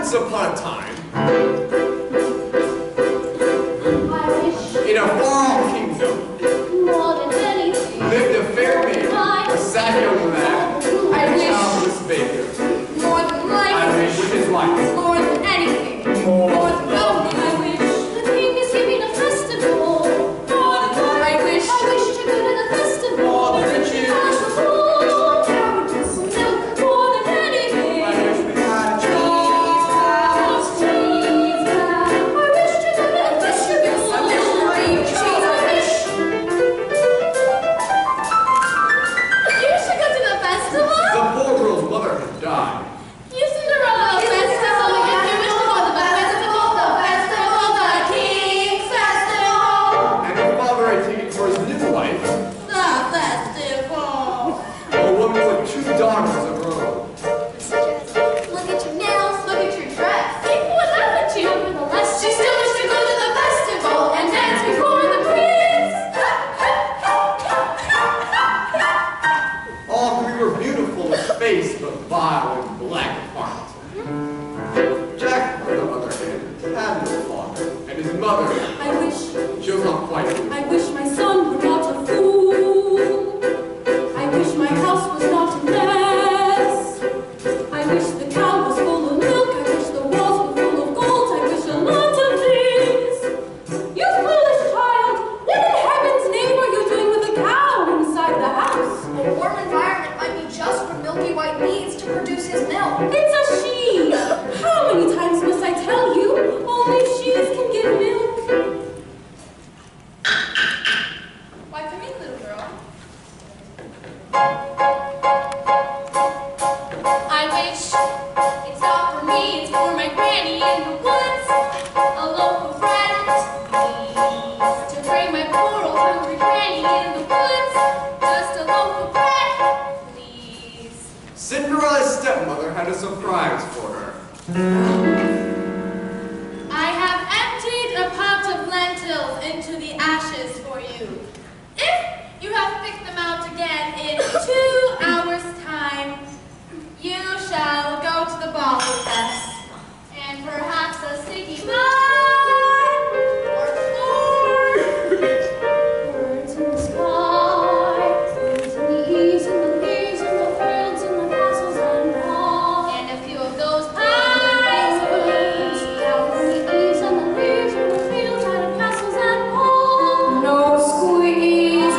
Once upon a time, in a far kingdom, lived a fair maiden, a sad young lad, and a childless baker. More than life. I wish with his wife. More than anything. More than love, I wish. The king is giving a festival. More than life. I wish to go to the festival. More than riches. Cowardice, milk, more than anything. I wish we had cheese. I wish to go to the festival. I wish to You should go to the festival? The poor girl's mother had died. You Cinderella festival. You wish to go to the festival, the king's festival. And her father had taken for his new wife The festival. a woman with 2 daughters of her own. Look at your nails, look at your dress. People would laugh at you. Nevertheless, she still wished to go to the festival and dance before the prince. All 3 were beautiful of face, but vile and black of heart. Jack, on the other hand, had no father, and his mother, I wish, she was not quite a fool. I wish my son were not a fool. I wish my house was not a mess. I wish the cow was full of milk. I wish the walls were full of gold. I wish a lot of things. You foolish child! What in heaven's name are you doing with a cow inside the house? A warm environment might be just what Milky White needs to produce his milk. It's a she! How many times must I tell you? Only she's can give milk. Why, come in, little girl. I wish it's not for me, it's for my granny in the woods. A loaf of bread, please, to bring my poor old hungry granny in the woods. Just a loaf of bread, please. Cinderella's stepmother had a surprise for her. I have emptied a pot of lentils into the ashes for you. If you have picked them out again in 2 hours' time, you shall go to the ball with us, and perhaps a sticky bun or 4. Birds in the sky, birds in the east, and the leaves, and the fields, and the castles and walls, and a few of those pies, birds down in the eaves, and the leaves, and the fields, and the castles and walls. No squeeze.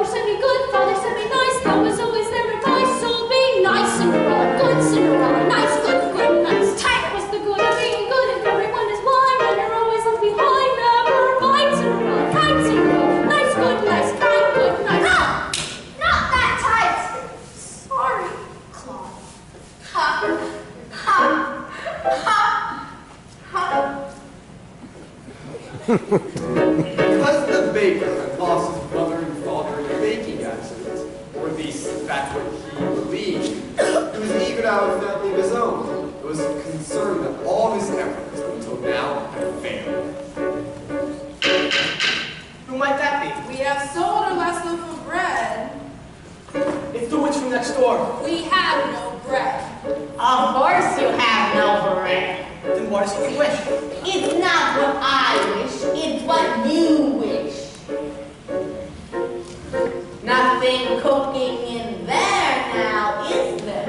sent me good, father sent me nice. God was always there advice. So be nice, Cinderella, good Cinderella, nice, good, good, nice. Tight was the good of being good, if everyone is blind, and you're always left behind. Never mind, Cinderella, kind Cinderella, nice, good, nice, kind, good, nice. Ah! Not that tight! Sorry, Claude. Ha! Ha! Ha! Ha! Because the baker had lost his mother and father in a baking accident, or at least that's what he believed, he was eager to have a family of his own. He was concerned that all his efforts until now had failed. Who might that be? We have sold our last loaf of bread. It's the witch from next door. We have no bread. Of course you have no bread. Then what is it you wish? It's not what I wish, it's what you wish. Nothing cooking in there now, is there?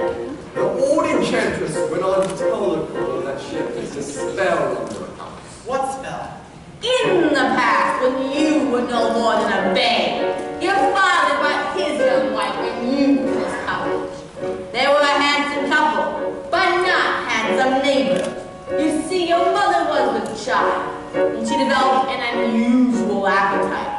The old enchantress went on to tell the girl that she had placed a spell on her house. What spell? In the past, when you were no more than a babe, your father brought his young wife and you to his cottage. They were a handsome couple, but not handsome neighbors. You see, your mother was with child, and she developed an unusual appetite.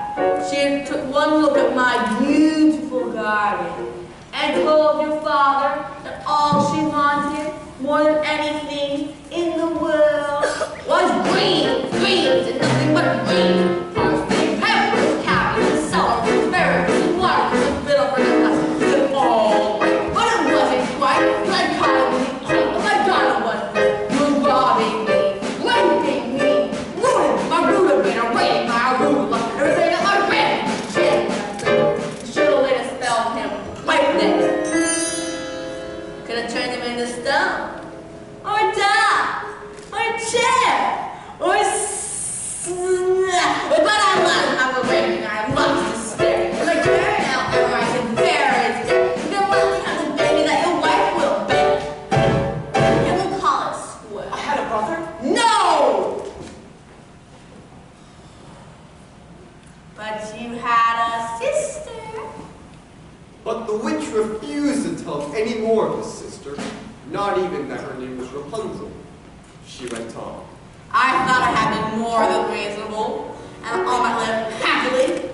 She took one look at my beautiful garden and told your father that all she wanted, more than anything in the world, was greens, and nothing but greens. Parsley, peppers, carrots, celery, asparagus, watermelon, and bitter for the nuts. It's all right, but it wasn't quite like calling me queen, but my daughter was. Robbing me, blinking me, ruining my rutabaga, raiding my arugula, everything that my friend did. Should have laid a spell on him right there. Could have turned him into stone, or a dog, or a chair, or a but I love my raving. I love to stare. If I turn out ever, I can bear it. Then one becomes a baby that your wife will bear. And we'll call it Squirt. I had a brother? No! But you had a sister. But the witch refused to tell him any more of his sister, not even that her name was Rapunzel. She went on. I thought I had been more than reasonable, and all my life happily,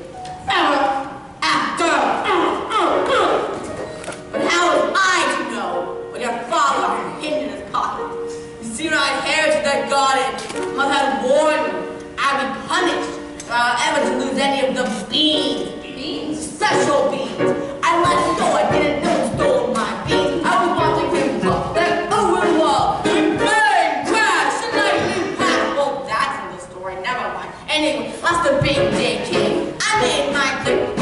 ever after. But how was I to know what your father had hidden in his pocket? You see, when I inherited that garden, mother had warned me I'd be punished if I were ever to lose any of the beans. Beans? Special beans. I let go. I didn't know who stole my beans. I was watching him drop that over the wall. And bang, crash, and lightning pass. Well, that's in the story. Never mind. Anyway, that's the big day king. I made my clip.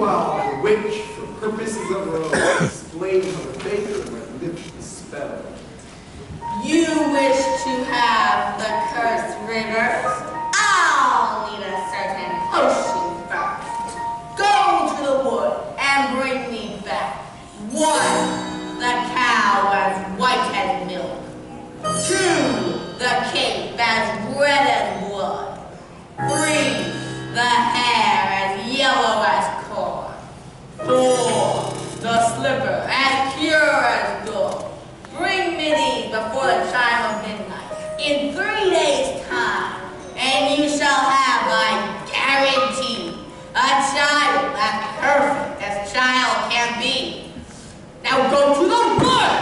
Meanwhile, the witch, for purposes of her own, explained how the baker might lift the spell. You wish to have the cursed rivers? I'll need a certain potion first. Go to the wood and bring me back. 1, the cow as white as milk. 2, the cape as red as blood. 3, the hair as yellow as corn. 4, the slipper as pure as gold. Bring me these before the chime of midnight, in 3 days' time, and you shall have, I guarantee, a child as perfect as child can be. Now go to the wood!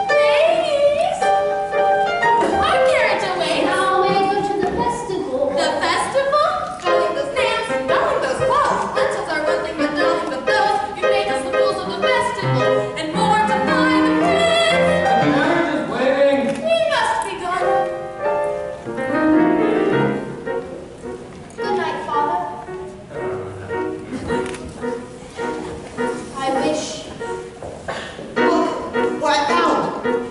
Ladies! Our carriage awaits. Now may I go to the festival? The festival? Darling, those nails, darling, those clothes. Lentils are one thing, but darling, but those. You made us the fools of the festival, and more to find the prince. The carriage is waiting. We must be gone. Good night, Father. I wish. Look, what I found!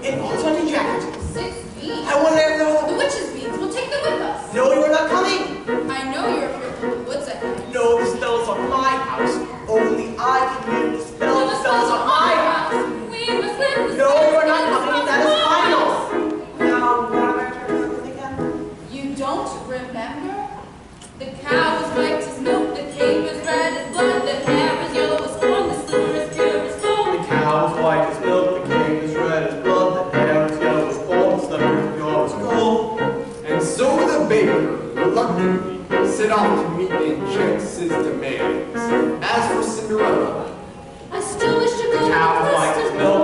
An old hunting jacket. 6 feet. I wonder if they'll... The witch's beads. We'll take them with us. No, you are not coming! I know you're fearful of the woods at night. No, the spells on my house. Only I can make the spells. The spells on my house. We must live the No, spells you are not and the coming. That spells is of our final. house. Now, what am I trying to remember again? You don't remember? The cow is white as milk, the cape is red as blood, the hair is yellow as corn, the slipper is pure as gold. The cow is white as milk, the cape is red as blood, the hair is yellow as corn, the slipper is pure as gold. And so the baker, reluctantly, set off to meet the enchantress's demands. As for Cinderella, I still wish to go The to cow the is white as festival. milk,